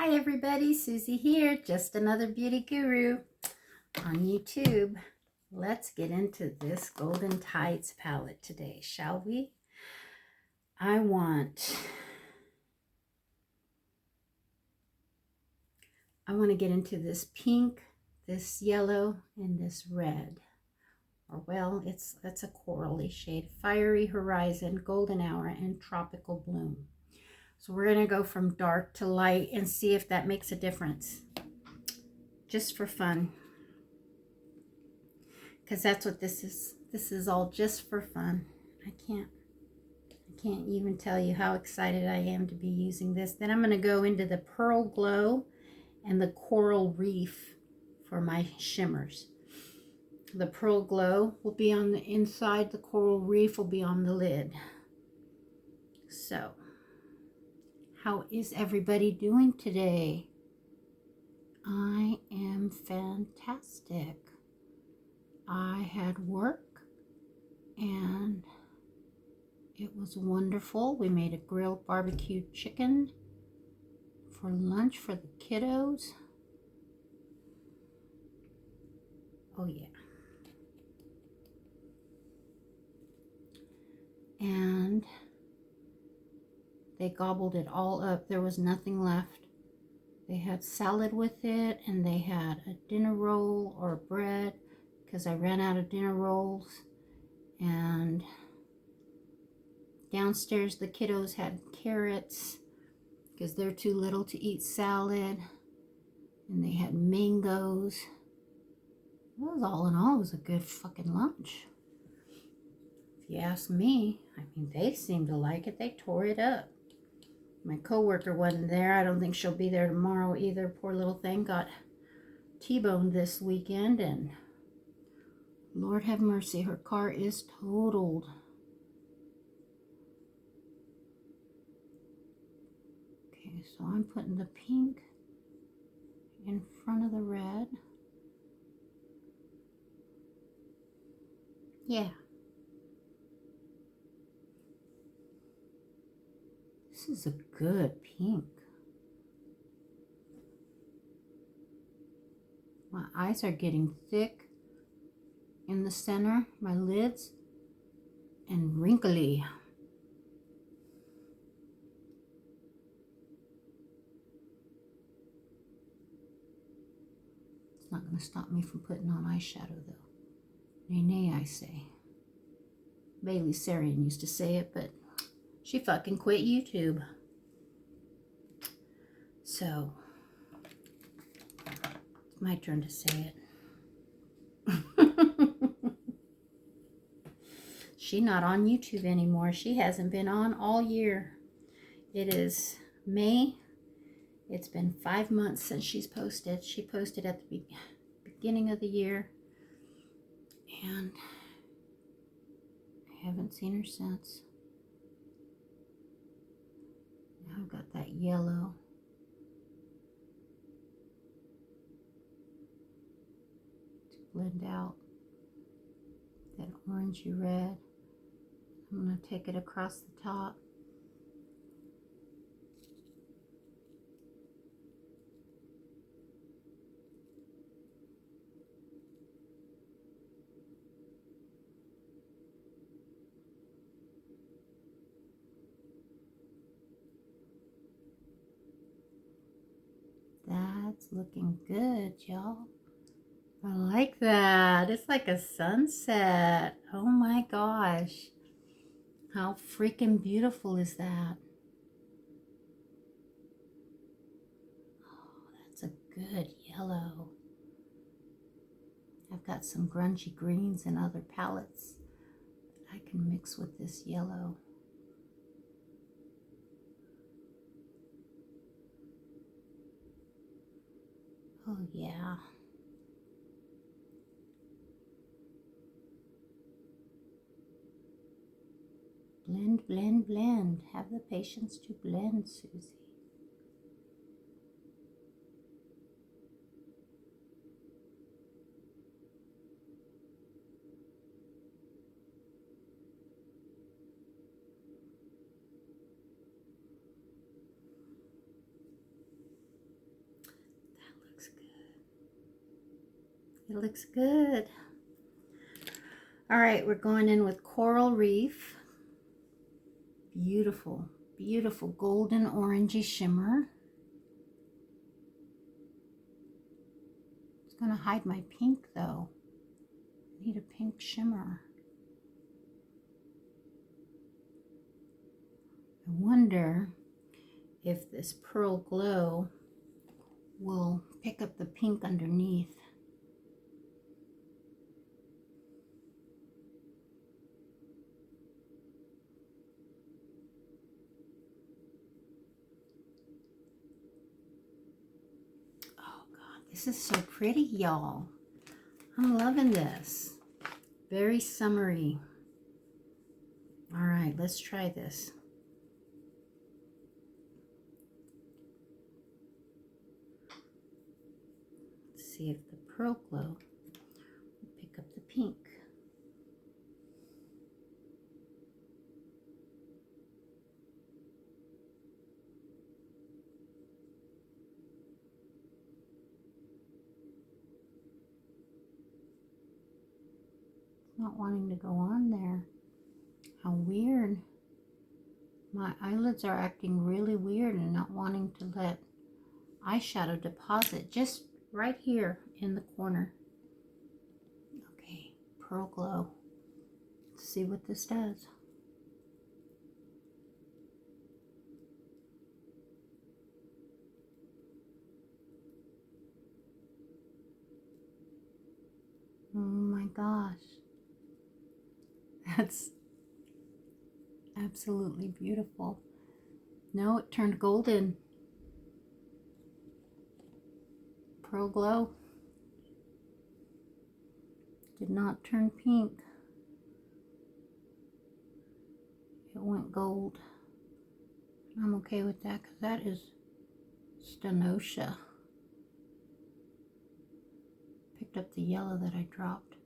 Hi everybody, Susie here, just another beauty guru on YouTube. Let's get into this Golden Tides palette today, shall we? I want to get into this pink, this yellow, and this red. Or well, that's a corally shade. Fiery Horizon, Golden Hour, and Tropical Bloom. So we're going to go from dark to light and see if that makes a difference. Just for fun. Because that's what this is. This is all just for fun. I can't even tell you how excited I am to be using this. Then I'm going to go into the Pearl Glow and the Coral Reef for my shimmers. The Pearl Glow will be on the inside. The Coral Reef will be on the lid. So, how is everybody doing today? I am fantastic. I had work and it was wonderful. We made a grilled barbecued chicken for lunch for the kiddos. Oh yeah. And they gobbled it all up. There was nothing left. They had salad with it, and they had a dinner roll or bread because I ran out of dinner rolls. And downstairs the kiddos had carrots because they're too little to eat salad. And they had mangoes. It was all in all, it was a good fucking lunch. If you ask me, I mean, they seemed to like it. They tore it up. My coworker wasn't there. I don't think she'll be there tomorrow either. Poor little thing got T-boned this weekend, and Lord have mercy, her car is totaled. Okay, so I'm putting the pink in front of the red. Yeah. This is a good pink. My eyes are getting thick in the center, my lids, and wrinkly. It's not going to stop me from putting on eyeshadow though. Nay, nay, I say. Bailey Sarian used to say it, but she fucking quit YouTube. So, it's my turn to say it. She's not on YouTube anymore. She hasn't been on all year. It is May. It's been 5 months since she's posted. She posted at the beginning of the year. And I haven't seen her since. Now I've got that yellow. To blend out that orangey red. I'm going to take it across the top. That's looking good, y'all. I like that. It's like a sunset. Oh my gosh. How freaking beautiful is that? Oh, that's a good yellow. I've got some grungy greens and other palettes that I can mix with this yellow. Oh yeah. Blend, blend, blend. Have the patience to blend, Susie. It looks good. All right, we're going in with Coral Reef. Beautiful, beautiful golden orangey shimmer. It's going to hide my pink though. I need a pink shimmer. I wonder if this Pearl Glow will pick up the pink underneath. Oh God, this is so pretty, y'all. I'm loving this. Very summery. All right, let's try this. Let's see if the Pearl Glow will pick up the pink. Not wanting to go on there. How weird. My eyelids are acting really weird and not wanting to let eyeshadow deposit just right here in the corner. Okay, Pearl Glow. Let's see what this does. Oh my gosh. That's absolutely beautiful. No, it turned golden. Pearl Glow did not turn pink. It went gold. I'm okay with that because that is Stenosia. Picked up the yellow that I dropped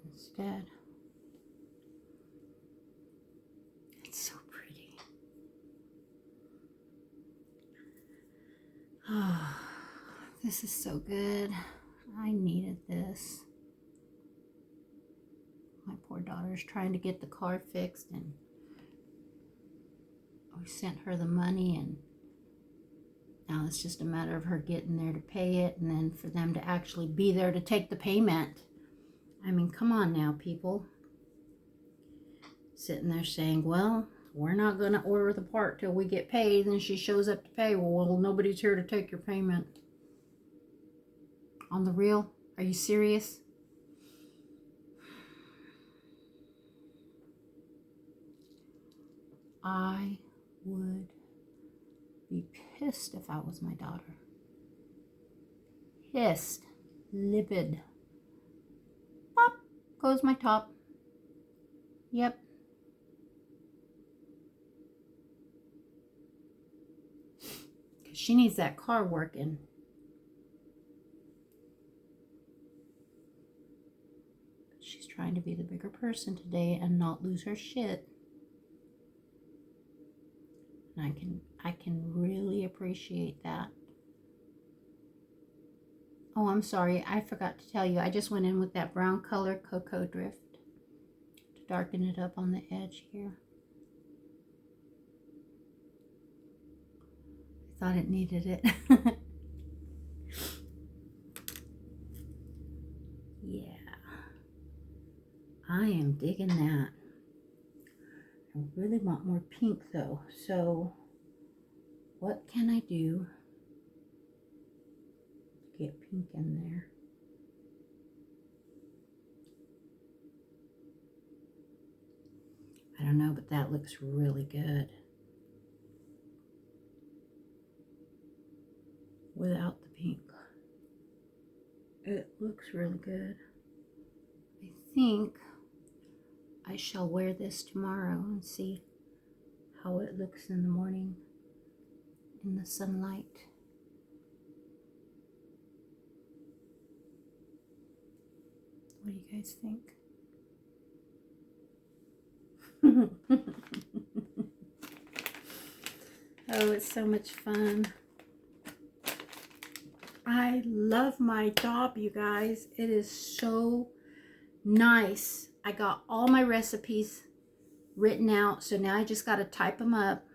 instead. It's so pretty. Oh, this is so good. I needed this. My poor daughter's trying to get the car fixed, and we sent her the money, and now it's just a matter of her getting there to pay it, and then for them to actually be there to take the payment. I mean, come on now, people. Sitting there saying, well, we're not going to order the part till we get paid. And then she shows up to pay. Well, nobody's here to take your payment. On the real? Are you serious? I would be pissed if I was my daughter. Pissed. Livid. Pop goes my top. Yep. She needs that car working. She's trying to be the bigger person today and not lose her shit. And I can really appreciate that. Oh, I'm sorry. I forgot to tell you. I just went in with that brown color Cocoa Drift to darken it up on the edge here. I thought it needed it. Yeah. I am digging that. I really want more pink though. So what can I do to get pink in there? I don't know, but that looks really good. Without the pink. It looks really good. I think I shall wear this tomorrow and see how it looks in the morning in the sunlight. What do you guys think? Oh, it's so much fun. I love my job, you guys. It is so nice. I got all my recipes written out, so now I just got to type them up.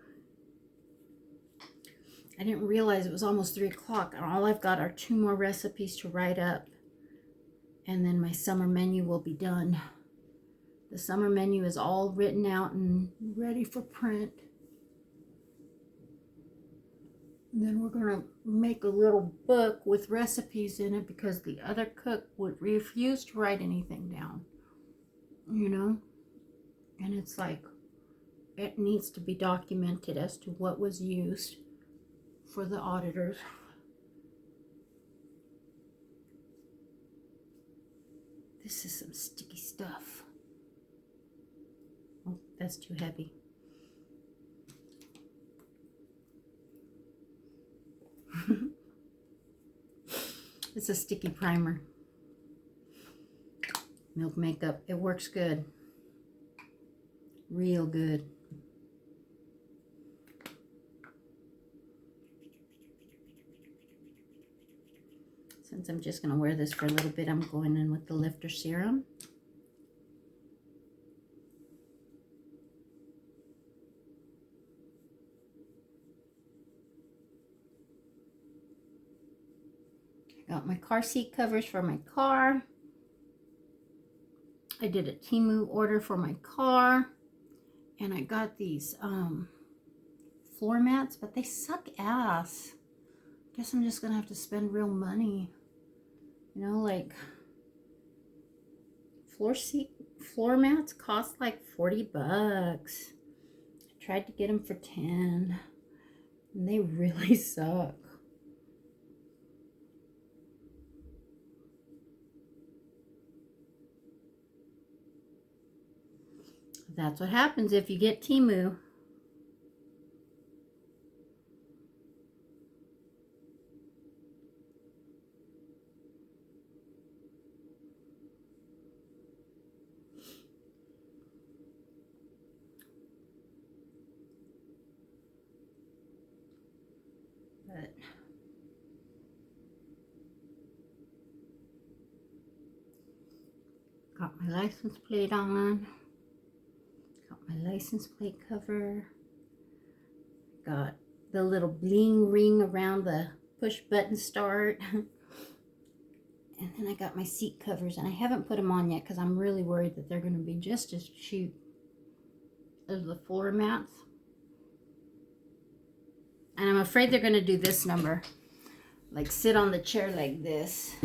I didn't realize it was almost 3 o'clock, and all I've got are 2 more recipes to write up, and then my summer menu will be done. The summer menu is all written out and ready for print. And then we're going to make a little book with recipes in it because the other cook would refuse to write anything down, you know? And it's like, it needs to be documented as to what was used for the auditors. This is some sticky stuff. Oh, that's too heavy. It's a sticky primer. Milk makeup. It works good. Real good. Since I'm just going to wear this for a little bit, I'm going in with the lifter serum. Got my car seat covers for my car. I did a Temu order for my car. And I got these floor mats, but they suck ass. Guess I'm just going to have to spend real money. You know, like floor mats cost like 40 bucks. I tried to get them for 10. And they really suck. That's what happens if you get Temu. But got my license plate on. Got my license plate cover. Got the little bling ring around the push button start. And then I got my seat covers, and I haven't put them on yet because I'm really worried that they're going to be just as cheap as the floor mats. And I'm afraid they're going to do this number. Like sit on the chair like this.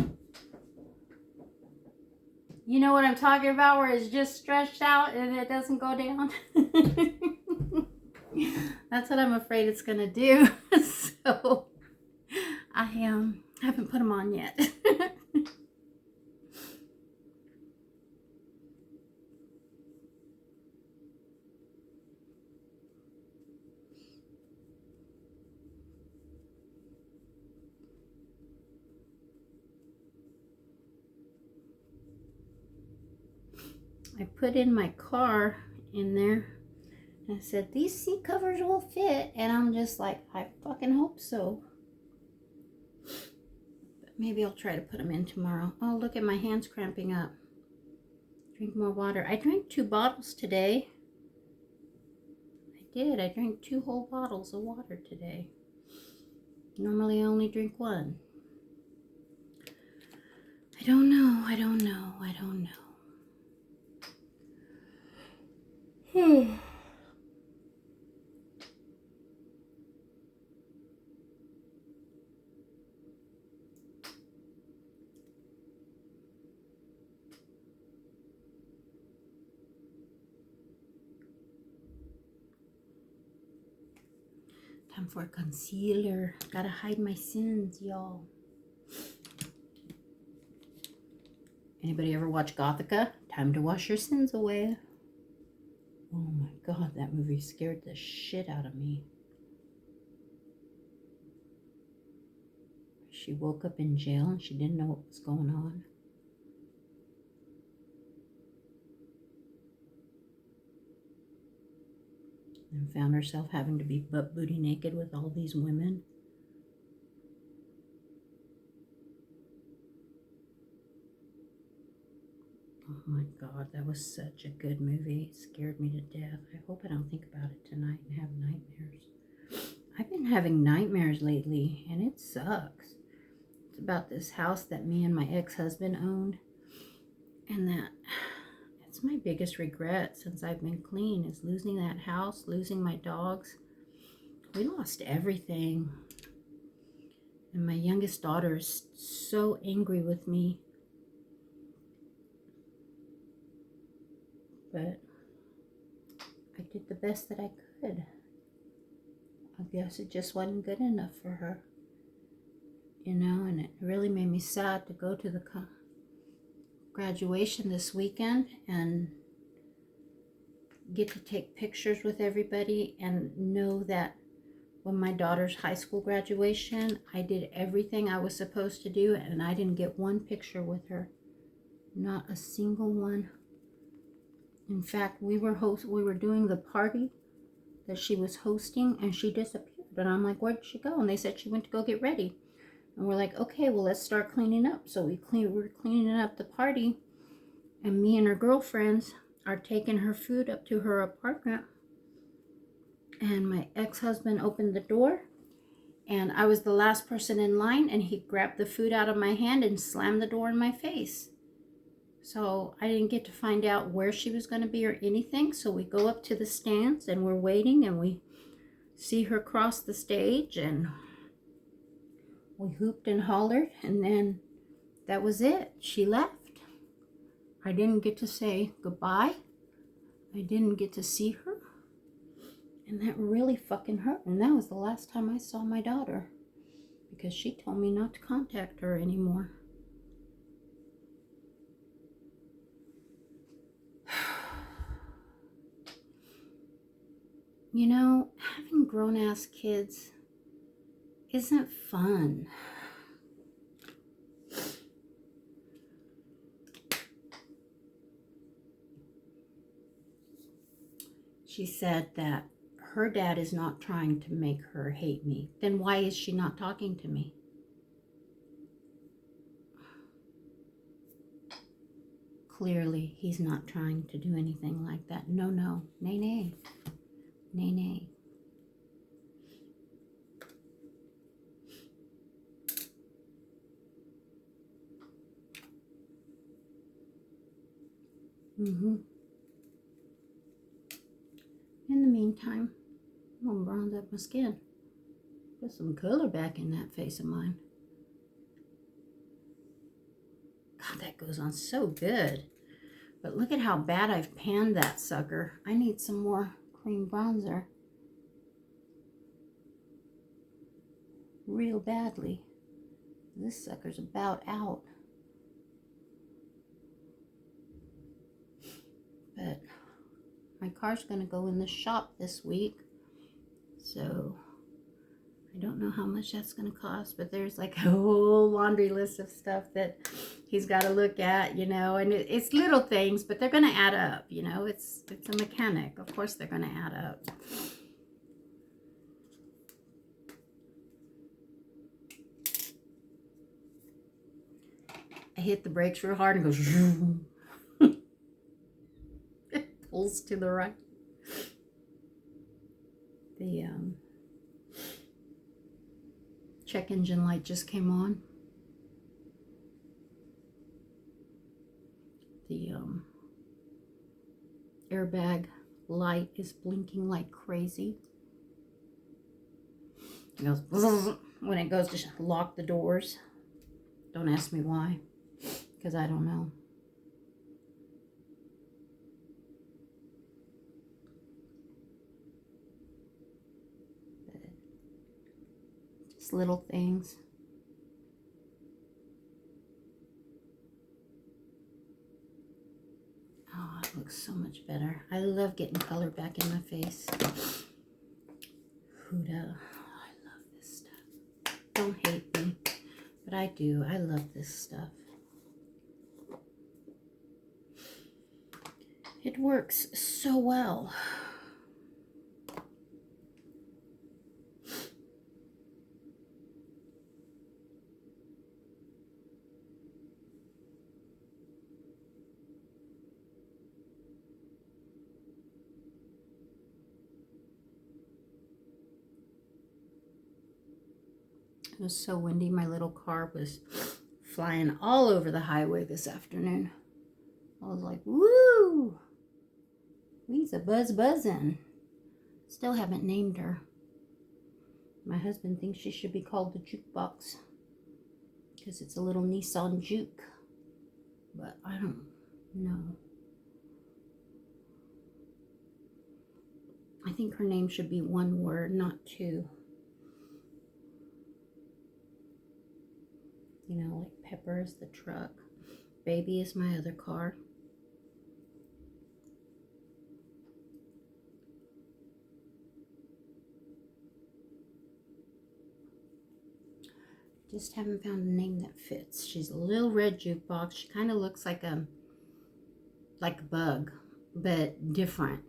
You know what I'm talking about, where it's just stretched out and it doesn't go down? That's what I'm afraid it's going to do. So I haven't put them on yet. I put in my car in there. And I said, these seat covers will fit. And I'm just like, I fucking hope so. But maybe I'll try to put them in tomorrow. Oh, look at my hands cramping up. Drink more water. I drank 2 bottles today. I did. I drank 2 whole bottles of water today. Normally I only drink 1. I don't know. I don't know. I don't know. Time for a concealer. Gotta hide my sins, y'all. Anybody ever watch Gothica? Time to wash your sins away. Oh my god, that movie scared the shit out of me. She woke up in jail and she didn't know what was going on. And found herself having to be butt booty naked with all these women. Oh my God, that was such a good movie. It scared me to death. I hope I don't think about it tonight and have nightmares. I've been having nightmares lately, and it sucks. It's about this house that me and my ex-husband owned, and it's my biggest regret since I've been clean, is losing that house, losing my dogs. We lost everything. And my youngest daughter is so angry with me. But I did the best that I could. I guess it just wasn't good enough for her. You know, and it really made me sad to go to the graduation this weekend and get to take pictures with everybody and know that when my daughter's high school graduation, I did everything I was supposed to do, and I didn't get one picture with her. Not a single one. In fact, we were doing the party that she was hosting, and she disappeared. And I'm like, where did she go? And they said she went to go get ready. And we're like, okay, well, let's start cleaning up. So we're cleaning up the party, and me and her girlfriends are taking her food up to her apartment. And my ex-husband opened the door, and I was the last person in line, and he grabbed the food out of my hand and slammed the door in my face. So I didn't get to find out where she was going to be or anything. So we go up to the stands, and we're waiting, and we see her cross the stage, and we hooped and hollered, and then that was it. She left. I didn't get to say goodbye. I didn't get to see her. And that really fucking hurt. And that was the last time I saw my daughter, because she told me not to contact her anymore. You know, having grown-ass kids isn't fun. She said that her dad is not trying to make her hate me. Then why is she not talking to me? Clearly, he's not trying to do anything like that. No, no. Nay, nay. Nay, nay. In the meantime, I'm going to bronze up my skin. Put some color back in that face of mine. God, that goes on so good. But look at how bad I've panned that sucker. I need some more cream bronzer. Real badly. This sucker's about out. But my car's going to go in the shop this week. So I don't know how much that's going to cost, but there's like a whole laundry list of stuff that he's got to look at, you know, and it's little things, but they're going to add up, you know. It's a mechanic. Of course they're going to add up. I hit the brakes real hard and goes it pulls to the right. The check engine light just came on. The airbag light is blinking like crazy. It goes when it goes to lock the doors. Don't ask me why, because I don't know. But just little things. Oh, it looks so much better. I love getting color back in my face. Huda. Oh, I love this stuff. Don't hate me, but I do. I love this stuff. It works so well. It was so windy. My little car was flying all over the highway this afternoon. I was like, woo! We's a buzzing. Still haven't named her. My husband thinks she should be called the jukebox because it's a little Nissan Juke. But I don't know. I think her name should be one word, not two. You know, like Pepper is the truck. Baby is my other car. Just haven't found a name that fits. She's a little red jukebox. She kind of looks like a bug, but different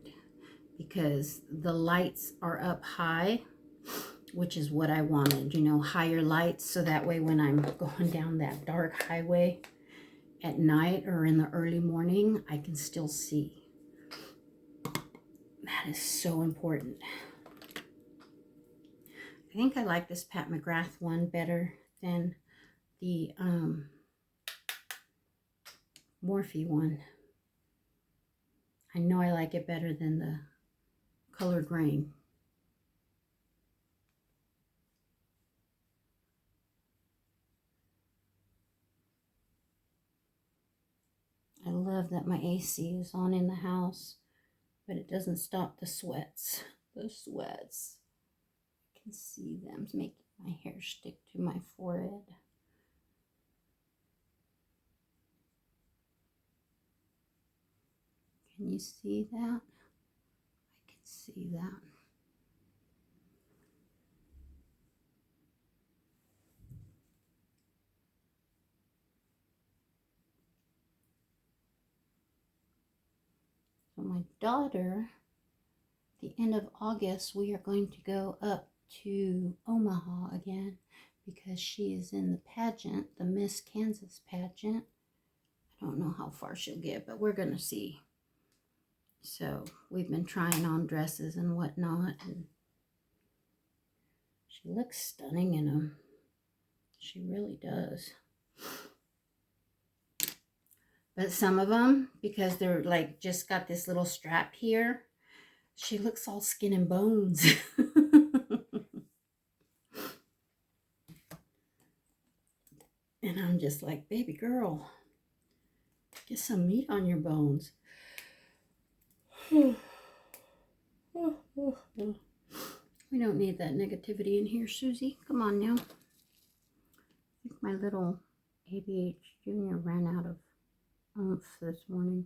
because the lights are up high, which is what I wanted, you know, higher lights, so that way when I'm going down that dark highway at night or in the early morning, I can still see. That is so important. I think I like this Pat McGrath one better than the Morphe one. I know I like it better than the color grain. I love that my AC is on in the house, but it doesn't stop the sweats. The sweats. I can see them making my hair stick to my forehead. Can you see that? I can see that. So my daughter, the end of August, we are going to go up to Omaha again because she is in the pageant, the Miss Kansas pageant. I don't know how far she'll get, but we're going to see. So we've been trying on dresses and whatnot, and she looks stunning in them. She really does. But some of them, because they're like just got this little strap here, she looks all skin and bones. And I'm just like, baby girl, get some meat on your bones. We don't need that negativity in here, Susie. Come on now. I think my little ABH Junior ran out of oomph this morning.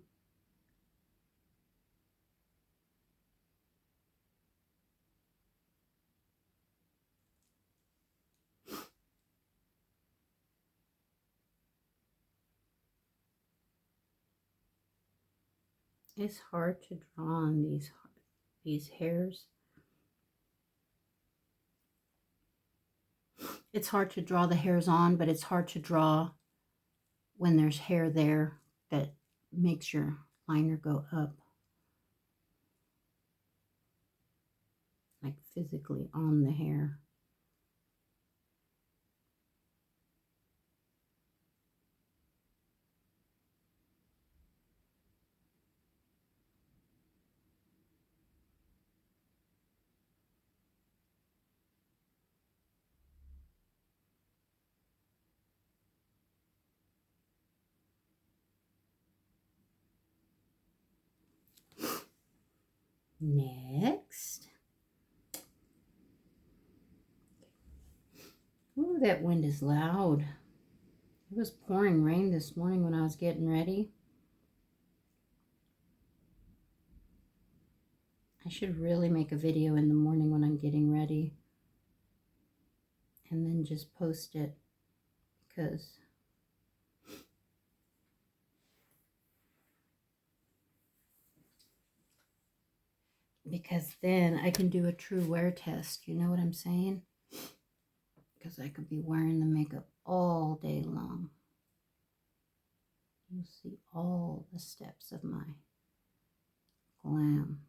It's hard to draw on these hairs. It's hard to draw the hairs on, but it's hard to draw when there's hair there that makes your liner go up. Like physically on the hair. Next. Ooh, that wind is loud. It was pouring rain this morning when I was getting ready. I should really make a video in the morning when I'm getting ready. And then just post it. Because then I can do a true wear test. You know what I'm saying? Because I could be wearing the makeup all day long. You'll see all the steps of my glam.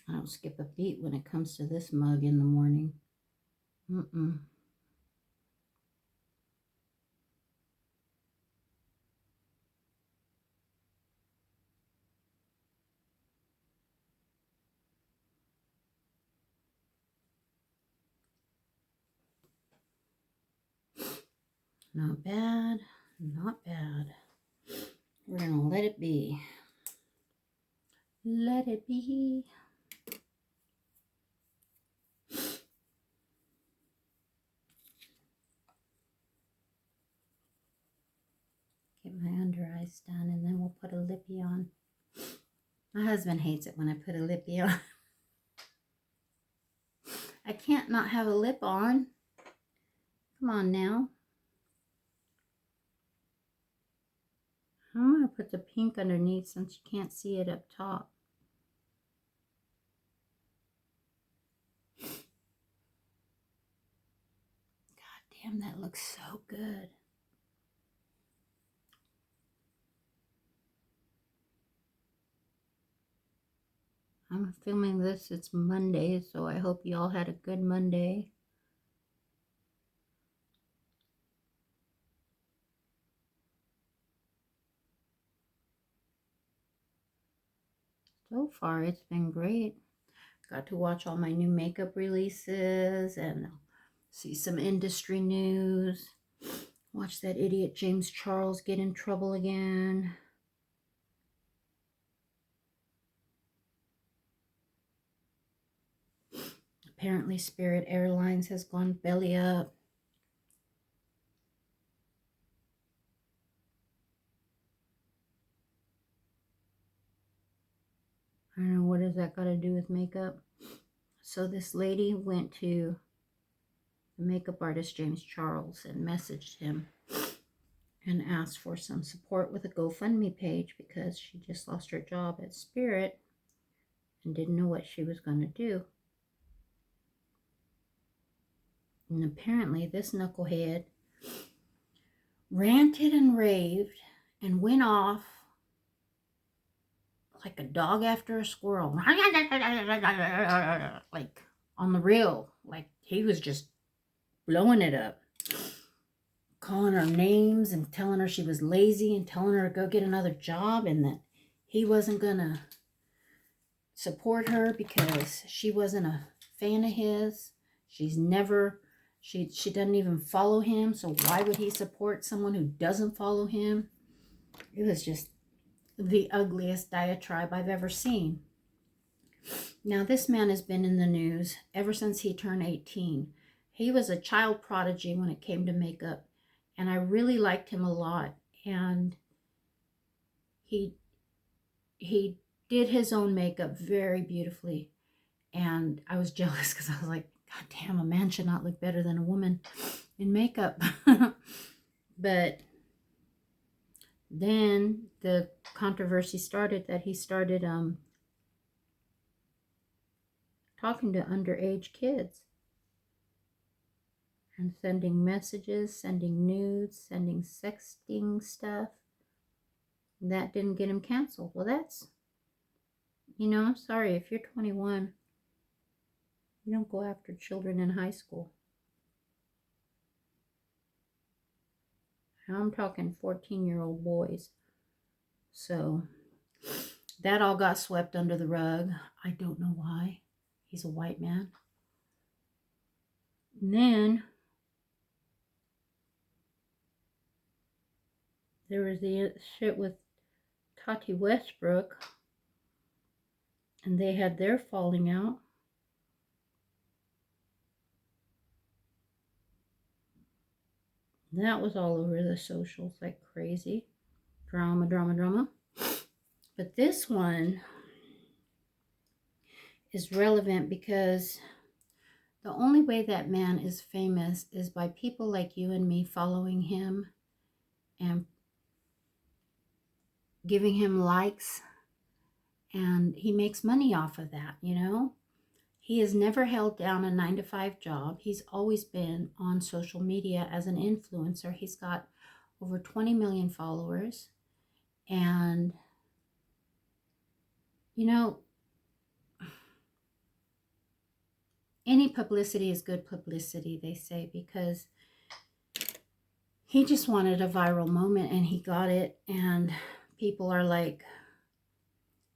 I don't skip a beat when it comes to this mug in the morning. Mm-mm. Not bad. Not bad. We're going to let it be. Let it be. Get my under eyes done, and then we'll put a lippy on. My husband hates it when I put a lippy on. I can't not have a lip on. Come on now. I'm going to put the pink underneath since you can't see it up top. God damn, that looks so good. I'm filming this, it's Monday, so I hope you all had a good Monday. So far, it's been great. Got to watch all my new makeup releases and see some industry news. Watch that idiot James Charles get in trouble again. Apparently, Spirit Airlines has gone belly up. I don't know, what does that got to do with makeup? So this lady went to the makeup artist James Charles and messaged him and asked for some support with a GoFundMe page because she just lost her job at Spirit and didn't know what she was going to do. And apparently this knucklehead ranted and raved and went off like a dog after a squirrel. Like on the reel. Like he was just blowing it up. Calling her names and telling her she was lazy and telling her to go get another job and that he wasn't going to support her because she wasn't a fan of his. She's never, she doesn't even follow him, so why would he support someone who doesn't follow him? It was just the ugliest diatribe I've ever seen. Now, this man has been in the news ever since he turned 18. He was a child prodigy when it came to makeup, and I really liked him a lot. And he did his own makeup very beautifully. And I was jealous because I was like, God damn, a man should not look better than a woman in makeup. But then the controversy started that he started talking to underage kids and sending messages, sending nudes, sending sexting stuff. That didn't get him canceled. Well, that's, you know, I'm sorry, if you're 21, you don't go after children in high school. I'm talking 14-year-old boys. So that all got swept under the rug. I don't know why. He's a white man. And then there was the shit with Tati Westbrook, and they had their falling out. That was all over the socials like crazy. Drama, drama, drama. But this one is relevant because the only way that man is famous is by people like you and me following him and giving him likes, and he makes money off of that, you know. He has never held down a 9-to-5 job. He's always been on social media as an influencer. He's got over 20 million followers. And, you know, any publicity is good publicity, they say, because he just wanted a viral moment and he got it. And people are like,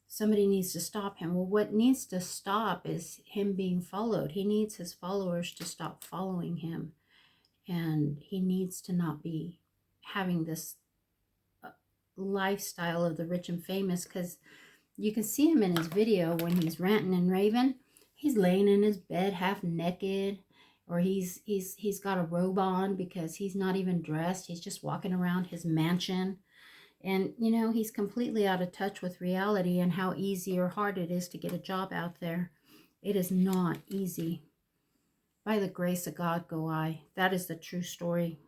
somebody needs to stop him. Well, what needs to stop is him being followed. He needs his followers to stop following him. And he needs to not be having this lifestyle of the rich and famous, because you can see him in his video when he's ranting and raving. He's laying in his bed half naked, or he's got a robe on because he's not even dressed. He's just walking around his mansion. And, you know, he's completely out of touch with reality and how easy or hard it is to get a job out there. It is not easy. By the grace of God go I. That is the true story.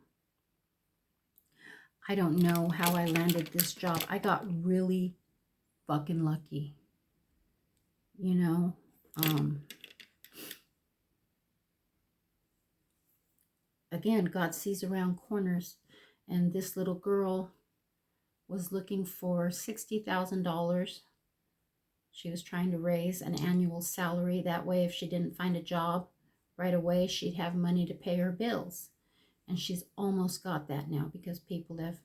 I don't know how I landed this job. I got really fucking lucky. You know, again, God sees around corners. And this little girl was looking for $60,000. She was trying to raise an annual salary. That way, if she didn't find a job right away, she'd have money to pay her bills. And she's almost got that now because people have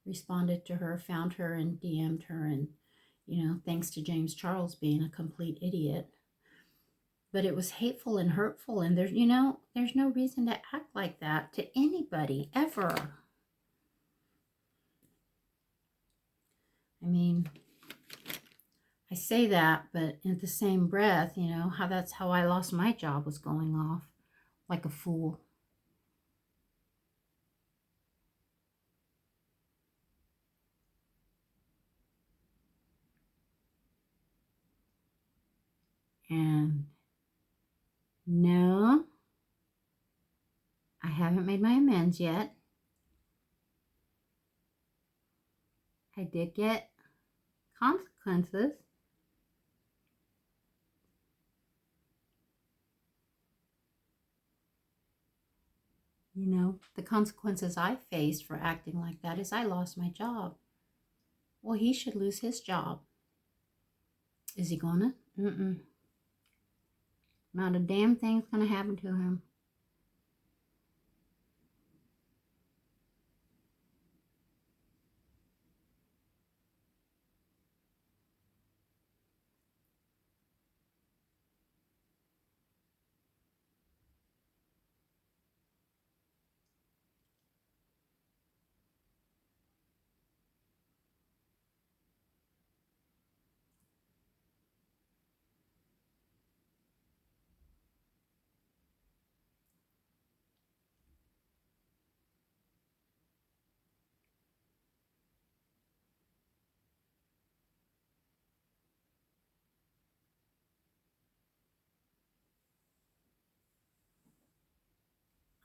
responded to her, found her, and DM'd her. And, you know, thanks to James Charles being a complete idiot. But it was hateful and hurtful. And there's, you know, there's no reason to act like that to anybody ever. I mean, I say that, but in the same breath, you know, that's how I lost my job, was going off like a fool. And no, I haven't made my amends yet. I did get consequences. You know, the consequences I faced for acting like that is I lost my job. Well, he should lose his job. Is he gonna? Not a damn thing's gonna happen to him.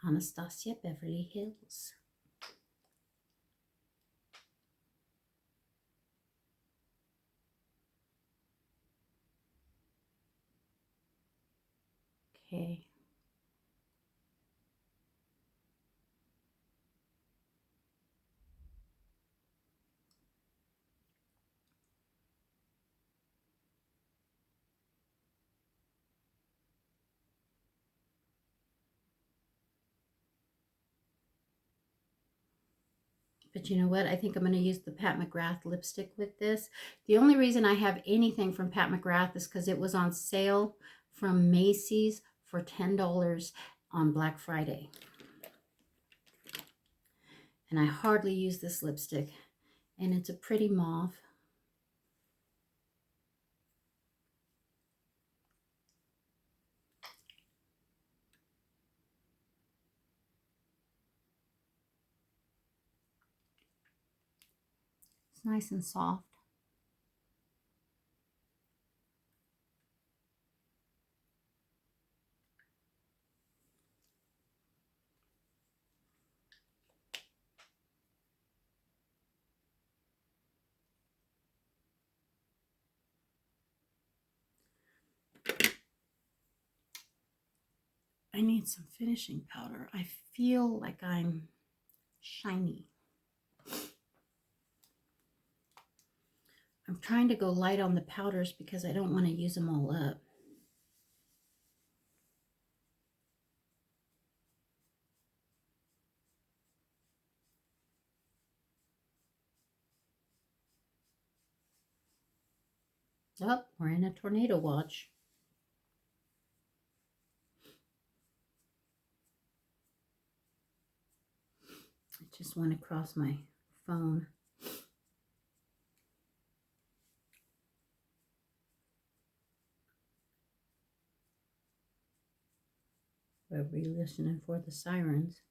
Anastasia Beverly Hills. Okay. But you know what? I think I'm going to use the Pat McGrath lipstick with this. The only reason I have anything from Pat McGrath is because it was on sale from Macy's for $10 on Black Friday. And I hardly use this lipstick. And it's a pretty mauve. It's nice and soft. I need some finishing powder. I feel like I'm shiny. I'm trying to go light on the powders because I don't want to use them all up. Oh, we're in a tornado watch. I just went across my phone. We're re-listening for the sirens.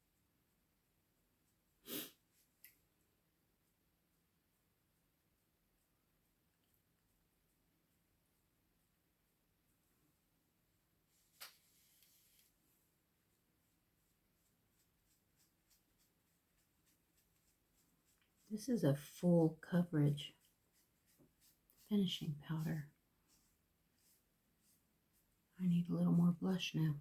This is a full coverage finishing powder. I need a little more blush now.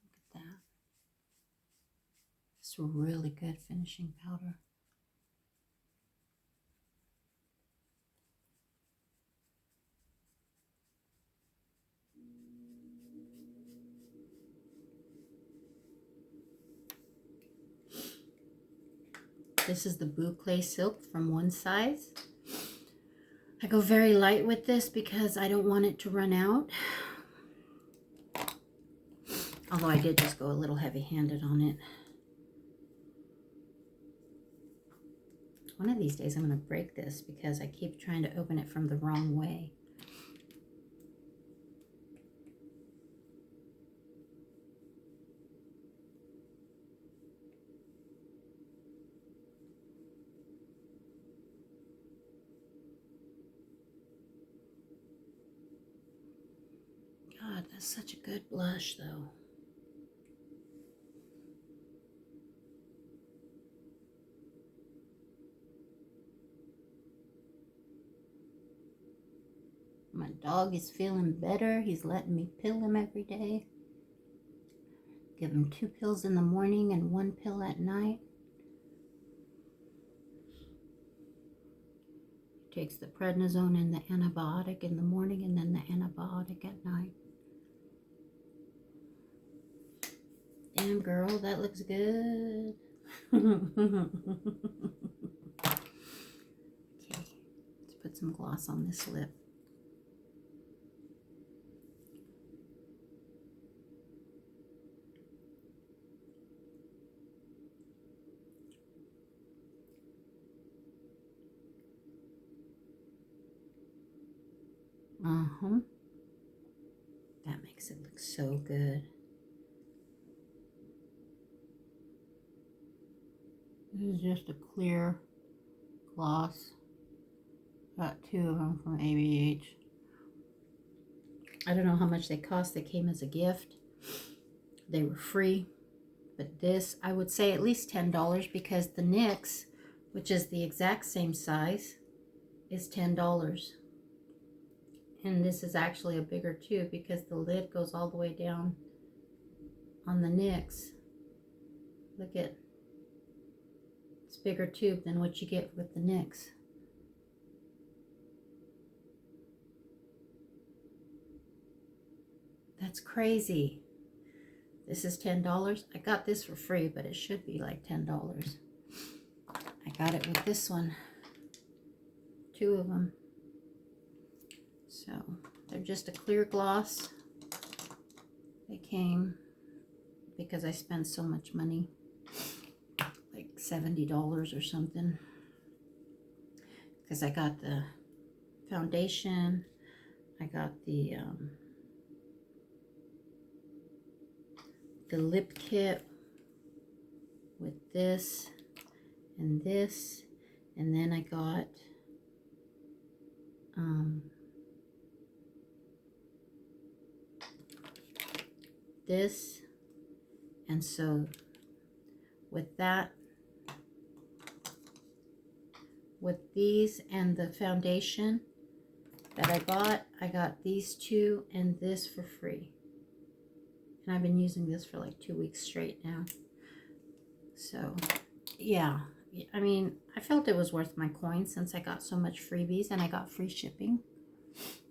Look at that. It's a really good finishing powder. This is the boucle silk from One Size. I go very light with this because I don't want it to run out. Although I did just go a little heavy-handed on it. One of these days I'm going to break this because I keep trying to open it from the wrong way. God, that's such a good blush though. My dog is feeling better. He's letting me pill him every day. Give him 2 pills in the morning and 1 pill at night. He takes the prednisone and the antibiotic in the morning and then the antibiotic at night. Damn girl, that looks good. Okay, let's put some gloss on this lip. That makes it look so good. This is just a clear gloss. Got 2 of them from ABH. I don't know how much they cost. They came as a gift. They were free. But this, I would say at least $10 because the NYX, which is the exact same size, is $10. And this is actually a bigger tube because the lid goes all the way down on the NYX. Look at, it's bigger tube than what you get with the NYX. That's crazy. This is $10. I got this for free, but it should be like $10. I got it with this one. 2 of them. So they're just a clear gloss. They came because I spent so much money, like $70 or something. Because I got the foundation, I got the lip kit with this, and then I got this, and so with that, with these and the foundation that I got these 2 and this for free. And I've been using this for like 2 weeks straight now. So, yeah. I mean, I felt it was worth my coin since I got so much freebies and I got free shipping.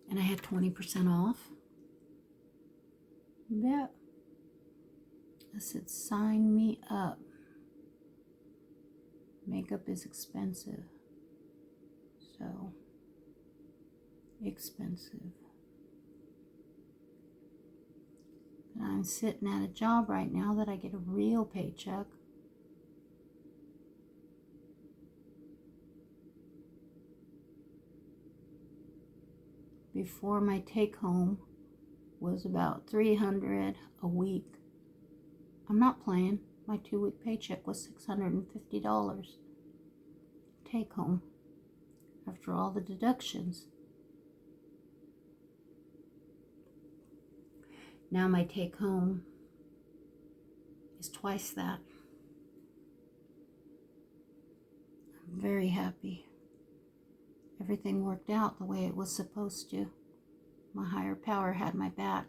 And I had 20% off. Yeah. I said, sign me up. Makeup is expensive. So expensive. And I'm sitting at a job right now that I get a real paycheck. Before, my take home was about $300 a week. I'm not playing. My 2-week paycheck was $650 take home after all the deductions. Now my take home is twice that. I'm very happy. Everything worked out the way it was supposed to. My higher power had my back.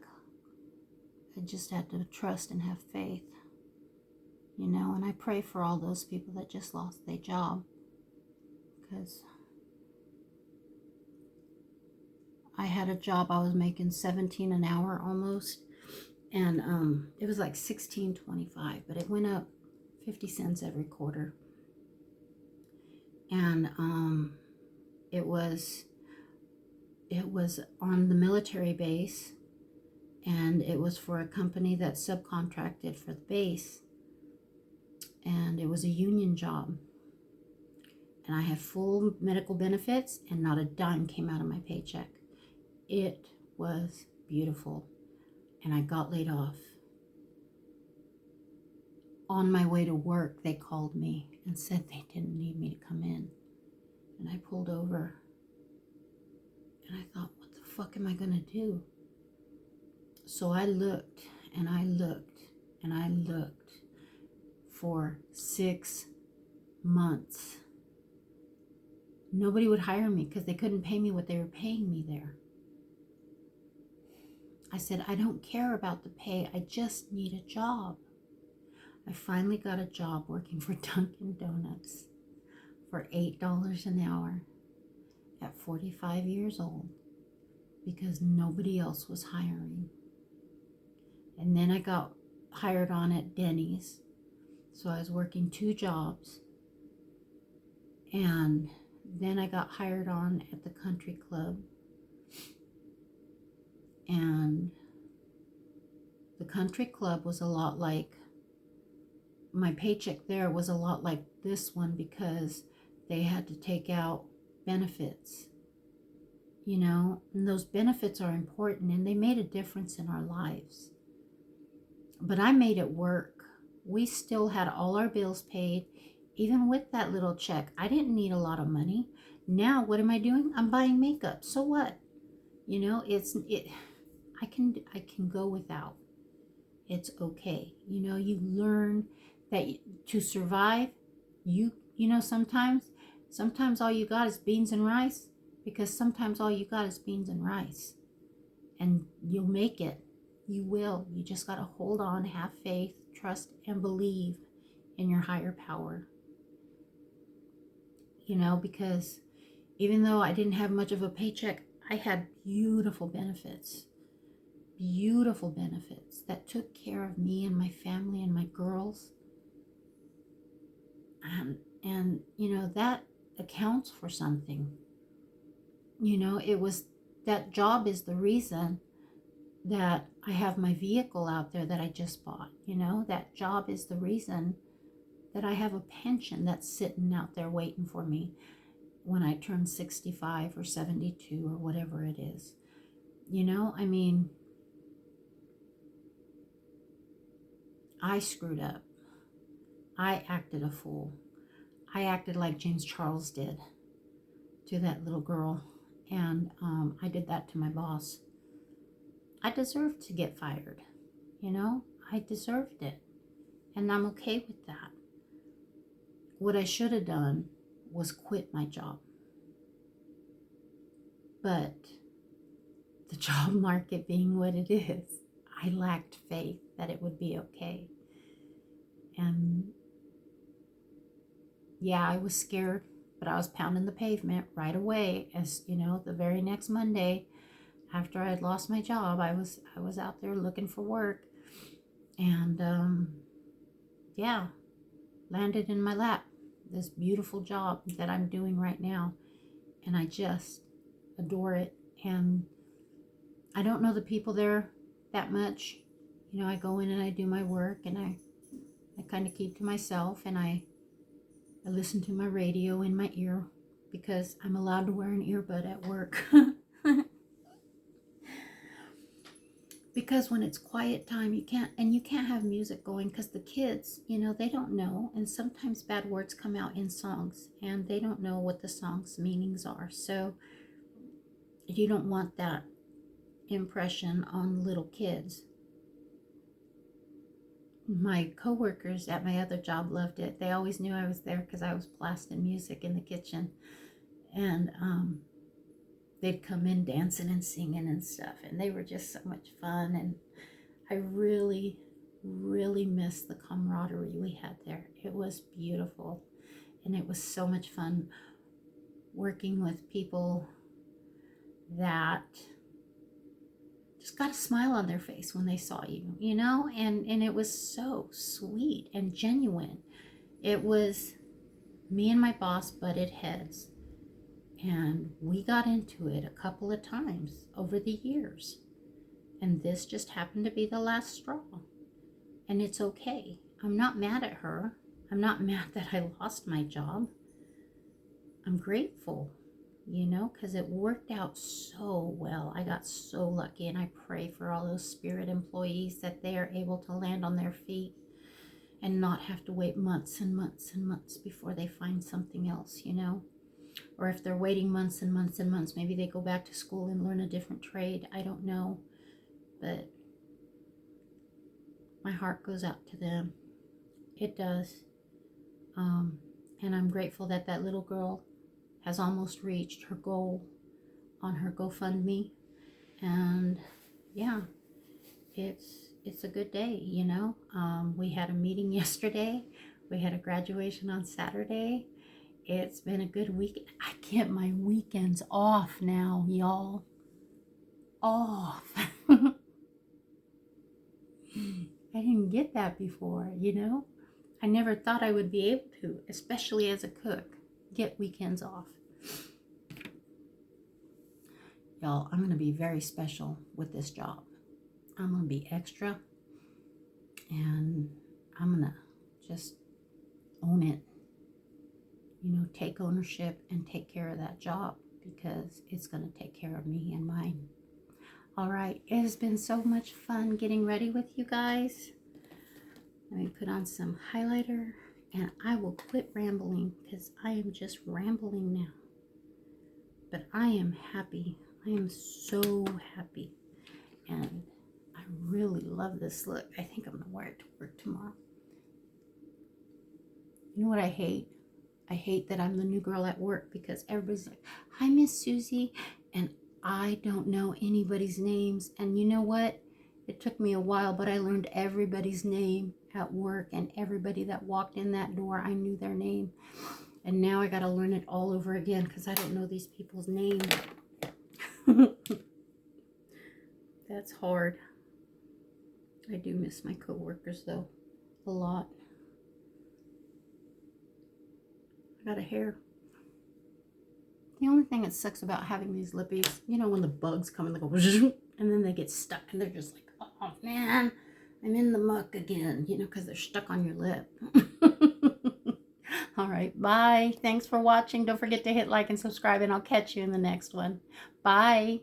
I just had to trust and have faith. You know, and I pray for all those people that just lost their job. Because I had a job, I was making $17 an hour almost. And it was like $16.25, but it went up 50 cents every quarter. And it was on the military base, and it was for a company that subcontracted for the base, and it was a union job, and I had full medical benefits, and not a dime came out of my paycheck. It was beautiful, and I got laid off. On my way to work, they called me and said they didn't need me to come in, and I pulled over. And I thought, what the fuck am I going to do? So I looked and I looked and I looked for 6 months. Nobody would hire me because they couldn't pay me what they were paying me there. I said, I don't care about the pay. I just need a job. I finally got a job working for Dunkin' Donuts for $8 an hour. At 45 years old, because nobody else was hiring. And then I got hired on at Denny's. So I was working 2 jobs. And then I got hired on at the country club. And the country club was a lot like, my paycheck there was a lot like this one, because they had to take out benefits, you know, and those benefits are important, and they made a difference in our lives. But I made it work. We still had all our bills paid, even with that little check. I didn't need a lot of money. Now what am I doing? I'm buying makeup. So what? You know, I can go without. It's okay. You know, you learn that to survive, you know, sometimes all you got is beans and rice, because sometimes all you got is beans and rice, and you'll make it. You will. You just got to hold on, have faith, trust, and believe in your higher power. You know, because even though I didn't have much of a paycheck, I had beautiful benefits that took care of me and my family and my girls. And you know, that accounts for something. You know, it was, that job is the reason that I have my vehicle out there that I just bought. You know, that job is the reason that I have a pension that's sitting out there waiting for me when I turn 65 or 72 or whatever it is. You know, I mean, I screwed up. I acted a fool. I acted like James Charles did to that little girl. And I did that to my boss. I deserved to get fired. You know, I deserved it. And I'm okay with that. What I should have done was quit my job. But the job market being what it is, I lacked faith that it would be okay. And yeah, I was scared, but I was pounding the pavement right away. As you know, the very next Monday after I had lost my job, I was out there looking for work, and yeah, landed in my lap. this beautiful job that I'm doing right now. And I just adore it. And I don't know the people there that much. You know, I go in and I do my work, and I kind of keep to myself, and I listen to my radio in my ear because I'm allowed to wear an earbud at work. Because when it's quiet time, you can't have music going, because the kids, you know, they don't know, and sometimes bad words come out in songs and they don't know what the song's meanings are. So you don't want that impression on little kids. My coworkers at my other job loved it. They always knew I was there because I was blasting music in the kitchen, and they'd come in dancing and singing and stuff, and they were just so much fun. And I really, really miss the camaraderie we had there. It was beautiful, and it was so much fun working with people that just got a smile on their face when they saw you, you know, and it was so sweet and genuine. It was me and my boss butted heads, and we got into it a couple of times over the years, and this just happened to be the last straw. And it's okay. I'm not mad at her. I'm not mad that I lost my job. I'm grateful, you know, because it worked out so well. I got so lucky, and I pray for all those Spirit employees that they are able to land on their feet and not have to wait months and months and months before they find something else, you know. Or if they're waiting months and months and months, maybe they go back to school and learn a different trade. I don't know, but my heart goes out to them. It does. And I'm grateful that that little girl has almost reached her goal on her GoFundMe. And yeah, it's a good day, you know. We had a meeting yesterday. We had a graduation on Saturday. It's been a good week. I get my weekends off now, y'all. Off. I didn't get that before, you know. I never thought I would be able to, especially as a cook, get weekends off. Y'all, I'm going to be very special with this job. I'm going to be extra, and I'm going to just own it. You know, take ownership and take care of that job, because it's going to take care of me and mine. All right, it has been so much fun getting ready with you guys. Let me put on some highlighter, and I will quit rambling, because I am just rambling now. But I am happy. I am so happy, and I really love this look. I think I'm going to wear it to work tomorrow. You know what I hate? I hate that I'm the new girl at work, because everybody's like, "Hi, Miss Susie," and I don't know anybody's names. And you know what? It took me a while, but I learned everybody's name at work, and everybody that walked in that door, I knew their name. And now I got to learn it all over again, because I don't know these people's names. That's hard. I do miss my coworkers, though, a lot. I got a hair. The only thing that sucks about having these lippies, you know, when the bugs come and they go, and then they get stuck, and they're just like, "Oh man, I'm in the muck again," you know, because they're stuck on your lip. All right, bye. Thanks for watching. Don't forget to hit like and subscribe, and I'll catch you in the next one. Bye.